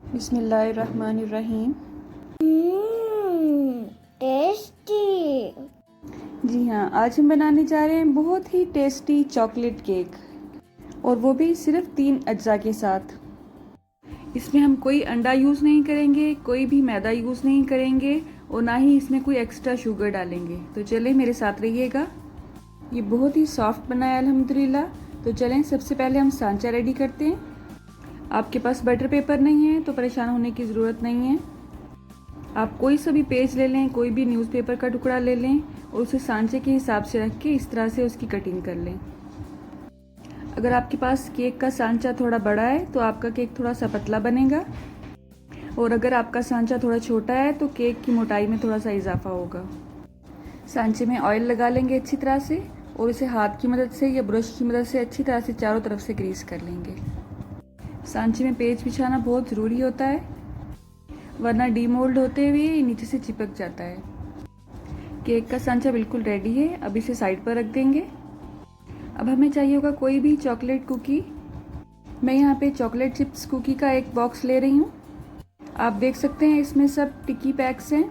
बिस्मिल्लाहिर्रहमानिर्रहीम। टेस्टी। जी हाँ, आज हम बनाने जा रहे हैं बहुत ही टेस्टी चॉकलेट केक, और वो भी सिर्फ 3 अज्जा के साथ। इसमें हम कोई अंडा यूज़ नहीं करेंगे, कोई भी मैदा यूज़ नहीं करेंगे, और ना ही इसमें कोई एक्स्ट्रा शुगर डालेंगे। तो चलें मेरे साथ रहिएगा। ये बहुत ही सॉफ्ट बना है अल्हम्दुलिल्लाह। तो चलें सबसे पहले हम सांचा रेडी करते हैं। आपके पास बटर पेपर नहीं है तो परेशान होने की ज़रूरत नहीं है। आप कोई सा भी पेज ले लें, कोई भी न्यूज़पेपर का टुकड़ा ले लें और उसे सांचे के हिसाब से रख के इस तरह से उसकी कटिंग कर लें। अगर आपके पास केक का सांचा थोड़ा बड़ा है तो आपका केक थोड़ा सा पतला बनेगा, और अगर आपका सांचा थोड़ा छोटा है तो केक की मोटाई में थोड़ा सा इजाफा होगा। सांचे में ऑयल लगा लेंगे अच्छी तरह से, और इसे हाथ की मदद से या ब्रश की मदद से अच्छी तरह से चारों तरफ से ग्रीस कर लेंगे। सांचे में पेज बिछाना बहुत ज़रूरी होता है, वरना डीमोल्ड होते हुए ये नीचे से चिपक जाता है। केक का सांचा बिल्कुल रेडी है, अब इसे साइड पर रख देंगे। अब हमें चाहिए होगा कोई भी चॉकलेट कुकी। मैं यहाँ पे चॉकलेट चिप्स कुकी का एक बॉक्स ले रही हूँ। आप देख सकते हैं इसमें सब टिक्की पैक्स हैं,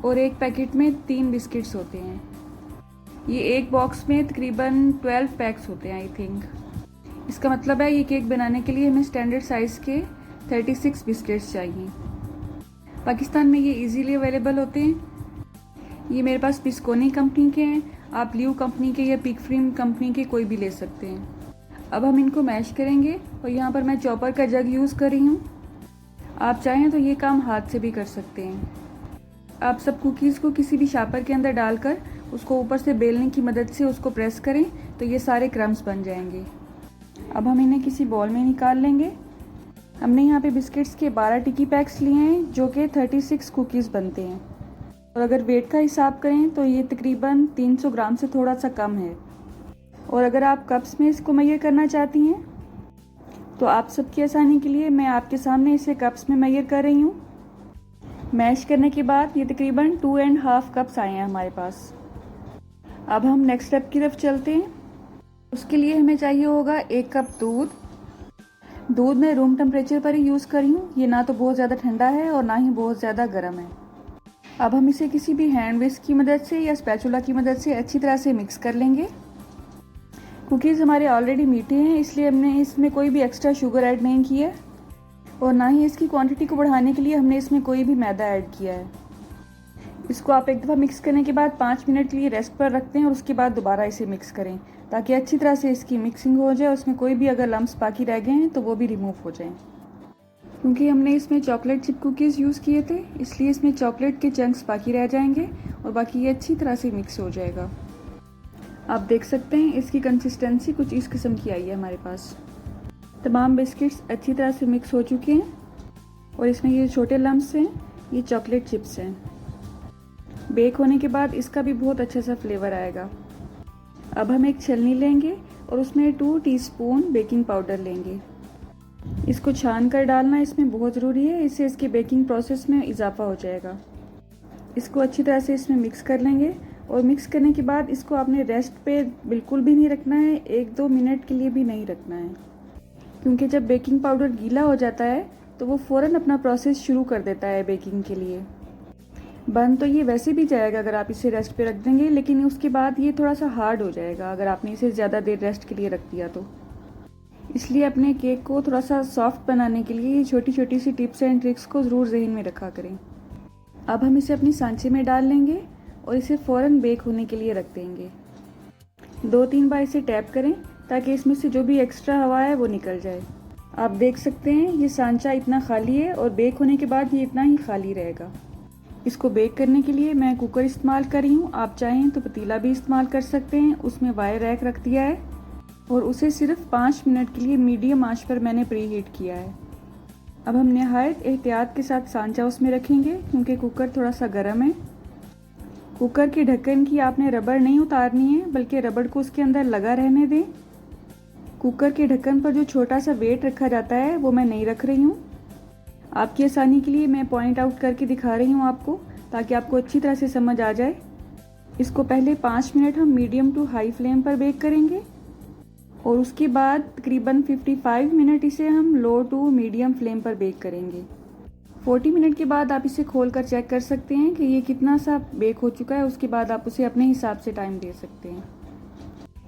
और एक पैकेट में 3 बिस्किट्स होते हैं। ये एक बॉक्स में तकरीबन 12 पैक्स होते हैं आई थिंक। इसका मतलब है ये केक बनाने के लिए हमें स्टैंडर्ड साइज़ के 36 बिस्किट्स चाहिए। पाकिस्तान में ये इजीली अवेलेबल होते हैं। ये मेरे पास बिस्कोनी कंपनी के हैं, आप लियो कंपनी के या पिक फ्रीम कंपनी के कोई भी ले सकते हैं। अब हम इनको मैश करेंगे, और यहाँ पर मैं चॉपर का जग यूज़ कर रही हूँ। आप चाहें तो ये काम हाथ से भी कर सकते हैं। आप सब कुकीज़ को किसी भी शापर के अंदर डालकर उसको ऊपर से बेलने की मदद से उसको प्रेस करें तो ये सारे क्रम्स बन जाएंगे। अब हम इन्हें किसी बॉल में निकाल लेंगे। हमने यहाँ पे बिस्किट्स के 12 टिक्की पैक्स लिए हैं, जो कि 36 कुकीज़ बनते हैं, और अगर वेट का हिसाब करें तो ये तकरीबन 300 ग्राम से थोड़ा सा कम है। और अगर आप कप्स में इसको मेजर करना चाहती हैं तो आप सबकी आसानी के लिए मैं आपके सामने इसे कप्स में मेजर कर रही हूँ। मैश करने के बाद ये तकरीबन 2.5 कप्स आए हैं हमारे पास। अब हम नेक्स्ट स्टेप की तरफ चलते हैं। उसके लिए हमें चाहिए होगा 1 कप दूध मैं रूम टेम्परेचर पर ही यूज़ कर रही हूँ। ये ना तो बहुत ज़्यादा ठंडा है और ना ही बहुत ज़्यादा गर्म है। अब हम इसे किसी भी हैंड विस्क की मदद से या स्पैचुला की मदद से अच्छी तरह से मिक्स कर लेंगे। कुकीज़ हमारे ऑलरेडी मीठे हैं, इसलिए हमने इसमें कोई भी एक्स्ट्रा शुगर ऐड नहीं किया है, और ना ही इसकी क्वांटिटी को बढ़ाने के लिए हमने इसमें कोई भी मैदा ऐड किया है। इसको आप एक दफ़ा मिक्स करने के बाद 5 मिनट के लिए रेस्ट पर रखते हैं, और उसके बाद दोबारा इसे मिक्स करें ताकि अच्छी तरह से इसकी मिक्सिंग हो जाए। उसमें कोई भी अगर लम्स बाकी रह गए हैं तो वो भी रिमूव हो जाएं। क्योंकि हमने इसमें चॉकलेट चिप कुकीज़ यूज़ किए थे, इसलिए इसमें चॉकलेट के चंक्स बाकी रह जाएंगे, और बाकी ये अच्छी तरह से मिक्स हो जाएगा। आप देख सकते हैं इसकी कंसिस्टेंसी कुछ इस किस्म की आई है हमारे पास। तमाम बिस्किट्स अच्छी तरह से मिक्स हो चुके हैं, और इसमें ये छोटे लम्स हैं, ये चॉकलेट चिप्स हैं। बेक होने के बाद इसका भी बहुत अच्छा सा फ्लेवर आएगा। अब हम एक छलनी लेंगे और उसमें 2 टीस्पून बेकिंग पाउडर लेंगे। इसको छान कर डालना इसमें बहुत ज़रूरी है, इससे इसके बेकिंग प्रोसेस में इजाफा हो जाएगा। इसको अच्छी तरह से इसमें मिक्स कर लेंगे, और मिक्स करने के बाद इसको आपने रेस्ट पे बिल्कुल भी नहीं रखना है, 1-2 मिनट के लिए भी नहीं रखना है, क्योंकि जब बेकिंग पाउडर गीला हो जाता है तो वो फ़ौरन अपना प्रोसेस शुरू कर देता है बेकिंग के लिए। बन तो ये वैसे भी जाएगा अगर आप इसे रेस्ट पे रख देंगे, लेकिन उसके बाद ये थोड़ा सा हार्ड हो जाएगा अगर आपने इसे ज़्यादा देर रेस्ट के लिए रख दिया तो। इसलिए अपने केक को थोड़ा सा सॉफ्ट बनाने के लिए ये छोटी छोटी सी टिप्स एंड ट्रिक्स को ज़रूर जहन में रखा करें। अब हम इसे अपनी सांचे में डाल लेंगे और इसे फ़ौरन बेक होने के लिए रख देंगे। 2-3 बार इसे टैप करें ताकि इसमें से जो भी एक्स्ट्रा हवा है वो निकल जाए। आप देख सकते हैं ये सांचा इतना खाली है, और बेक होने के बाद ये इतना ही खाली रहेगा। इसको बेक करने के लिए मैं कुकर इस्तेमाल कर रही हूँ, आप चाहें तो पतीला भी इस्तेमाल कर सकते हैं। उसमें वायर रैक रख दिया है, और उसे सिर्फ 5 मिनट के लिए मीडियम आंच पर मैंने प्री हीट किया है। अब हम नहायत एहतियात के साथ सांचा उसमें रखेंगे, क्योंकि कुकर थोड़ा सा गर्म है। कुकर के ढक्कन की आपने रबड़ नहीं उतारनी है, बल्कि रबड़ को उसके अंदर लगा रहने दें। कुकर के ढक्कन पर जो छोटा सा वेट रखा जाता है वो मैं नहीं रख रही हूँ। आपकी आसानी के लिए मैं पॉइंट आउट करके दिखा रही हूँ आपको, ताकि आपको अच्छी तरह से समझ आ जाए। इसको पहले 5 मिनट हम मीडियम टू हाई फ्लेम पर बेक करेंगे, और उसके बाद तकरीबन 55 मिनट इसे हम लो टू मीडियम फ्लेम पर बेक करेंगे। 40 मिनट के बाद आप इसे खोलकर चेक कर सकते हैं कि ये कितना सा बेक हो चुका है। उसके बाद आप उसे अपने हिसाब से टाइम दे सकते हैं।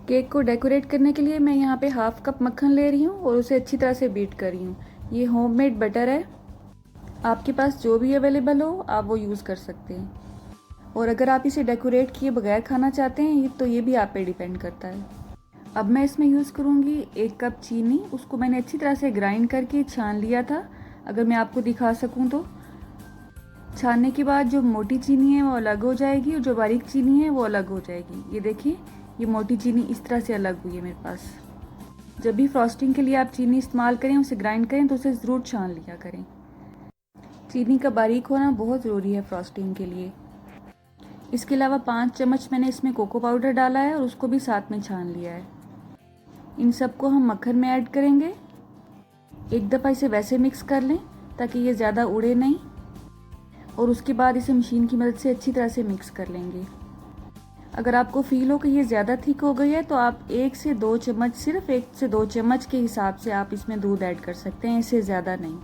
केक को डेकोरेट करने के लिए मैं यहाँ पे हाफ कप मक्खन ले रही हूँ और उसे अच्छी तरह से बीट कर रही हूँ। ये होममेड बटर है, आपके पास जो भी अवेलेबल हो आप वो यूज़ कर सकते हैं। और अगर आप इसे डेकोरेट किए बगैर खाना चाहते हैं तो ये भी आप पे डिपेंड करता है। अब मैं इसमें यूज़ करूँगी 1 कप चीनी। उसको मैंने अच्छी तरह से ग्राइंड करके छान लिया था। अगर मैं आपको दिखा सकूँ तो छानने के बाद जो मोटी चीनी है वो अलग हो जाएगी और जो बारीक चीनी है वो अलग हो जाएगी। ये देखिए, ये मोटी चीनी इस तरह से अलग हुई है मेरे पास। जब भी फ्रॉस्टिंग के लिए आप चीनी इस्तेमाल करें, उसे ग्राइंड करें तो उसे ज़रूर छान लिया करें। चीनी का बारीक होना बहुत ज़रूरी है फ्रॉस्टिंग के लिए। इसके अलावा 5 चम्मच मैंने इसमें कोको पाउडर डाला है और उसको भी साथ में छान लिया है। इन सबको हम मक्खन में ऐड करेंगे। एक दफ़ा इसे वैसे मिक्स कर लें ताकि ये ज़्यादा उड़े नहीं, और उसके बाद इसे मशीन की मदद से अच्छी तरह से मिक्स कर लेंगे। अगर आपको फील हो कि ये ज़्यादा थिक हो गई है तो आप 1 से 2 चम्मच, सिर्फ 1 से 2 चम्मच के हिसाब से आप इसमें दूध ऐड कर सकते हैं, इससे ज़्यादा नहीं।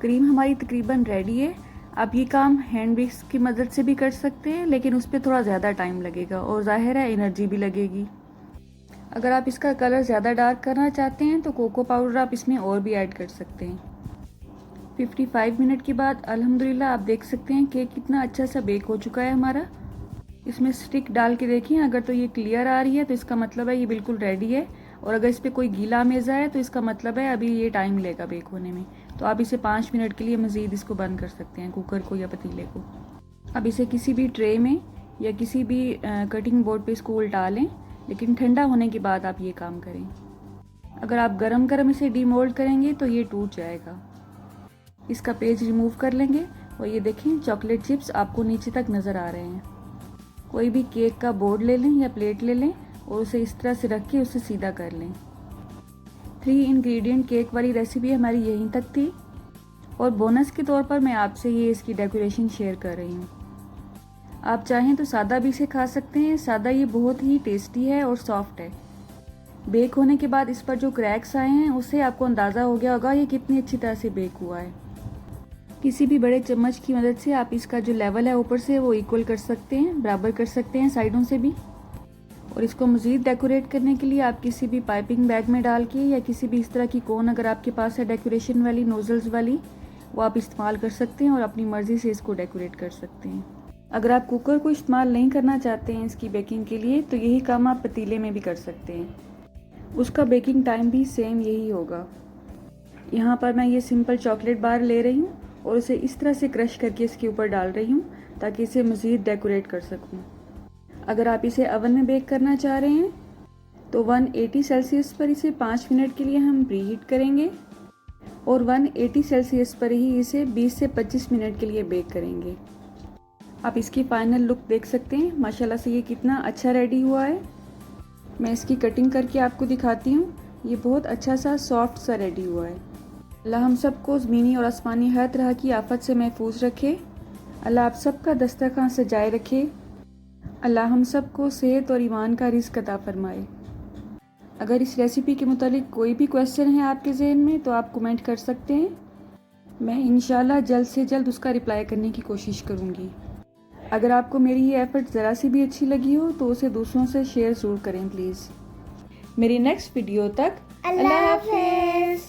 क्रीम हमारी तकरीबन रेडी है। आप ये काम हैंड विक्स की मदद से भी कर सकते हैं, लेकिन उस पर थोड़ा ज़्यादा टाइम लगेगा और ज़ाहिर है एनर्जी भी लगेगी। अगर आप इसका कलर ज़्यादा डार्क करना चाहते हैं तो कोको पाउडर आप इसमें और भी ऐड कर सकते हैं। 55 मिनट के बाद अल्हम्दुलिल्लाह आप देख सकते हैं केक कितना अच्छा सा बेक हो चुका है हमारा। इसमें स्टिक डाल के देखिए, अगर तो ये क्लियर आ रही है तो इसका मतलब है ये बिल्कुल रेडी है, और अगर इस पर कोई गीला मेज़ा है तो इसका मतलब है अभी ये टाइम लेगा बेक होने में। तो आप इसे 5 मिनट के लिए मज़ीद इसको बंद कर सकते हैं, कुकर को या पतीले को। अब इसे किसी भी ट्रे में या किसी भी कटिंग बोर्ड पे इसको उल्टा लें, लेकिन ठंडा होने के बाद आप ये काम करें। अगर आप गरम गरम इसे डीमोल्ड करेंगे तो ये टूट जाएगा। इसका पेज रिमूव कर लेंगे और ये देखें चॉकलेट चिप्स आपको नीचे तक नज़र आ रहे हैं। कोई भी केक का बोर्ड ले लें या प्लेट ले लें और उसे इस तरह से रख के उसे सीधा कर लें। 3 इंग्रेडिएंट केक वाली रेसिपी हमारी यहीं तक थी, और बोनस के तौर पर मैं आपसे ये इसकी डेकोरेशन शेयर कर रही हूँ। आप चाहें तो सादा भी इसे खा सकते हैं। सादा ये बहुत ही टेस्टी है और सॉफ्ट है। बेक होने के बाद इस पर जो क्रैक्स आए हैं उससे आपको अंदाज़ा हो गया होगा ये कितनी अच्छी तरह से बेक हुआ है। किसी भी बड़े चम्मच की मदद से आप इसका जो लेवल है ऊपर से वो इक्वल कर सकते हैं, बराबर कर सकते हैं साइडों से भी। और इसको मज़ीद डेकोरेट करने के लिए आप किसी भी पाइपिंग बैग में डाल के या किसी भी इस तरह की कोन अगर आपके पास है डेकोरेशन वाली, नोजल्स वाली, वो आप इस्तेमाल कर सकते हैं और अपनी मर्ज़ी से इसको डेकोरेट कर सकते हैं। अगर आप कुकर को इस्तेमाल नहीं करना चाहते हैं इसकी बेकिंग के लिए तो यही काम आप पतीले में भी कर सकते हैं। उसका बेकिंग टाइम भी सेम यही होगा। यहाँ पर मैं ये सिंपल चॉकलेट बार ले रही हूँ और उसे इस तरह से क्रश करके इसके ऊपर डाल रही हूँ ताकि इसे मज़ीद डेकोरेट कर सकूँ। अगर आप इसे ओवन में बेक करना चाह रहे हैं तो 180 सेल्सियस पर इसे 5 मिनट के लिए हम प्रीहीट करेंगे और 180 सेल्सियस पर ही इसे 20 से 25 मिनट के लिए बेक करेंगे। आप इसकी फाइनल लुक देख सकते हैं, माशाल्लाह से ये कितना अच्छा रेडी हुआ है। मैं इसकी कटिंग करके आपको दिखाती हूँ। ये बहुत अच्छा सा सॉफ्ट सा रेडी हुआ है। अल्लाह हम सबको ज़मीनी और आसमानी हर तरह की आफत से महफूज रखे। अल्लाह आप सबका दस्तरखान सजाए रखे। अल्लाह हम सबको सेहत और ईमान का रिज़्क़ अता फरमाए। अगर इस रेसिपी के मुतालिक कोई भी क्वेश्चन है आपके ज़हन में तो आप कमेंट कर सकते हैं। मैं इंशाल्लाह जल्द से जल्द उसका रिप्लाई करने की कोशिश करूँगी। अगर आपको मेरी ये एफ़र्ट ज़रा सी भी अच्छी लगी हो तो उसे दूसरों से शेयर ज़रूर करें प्लीज़। मेरी नेक्स्ट वीडियो तक अल्लाह हाफ़िज़।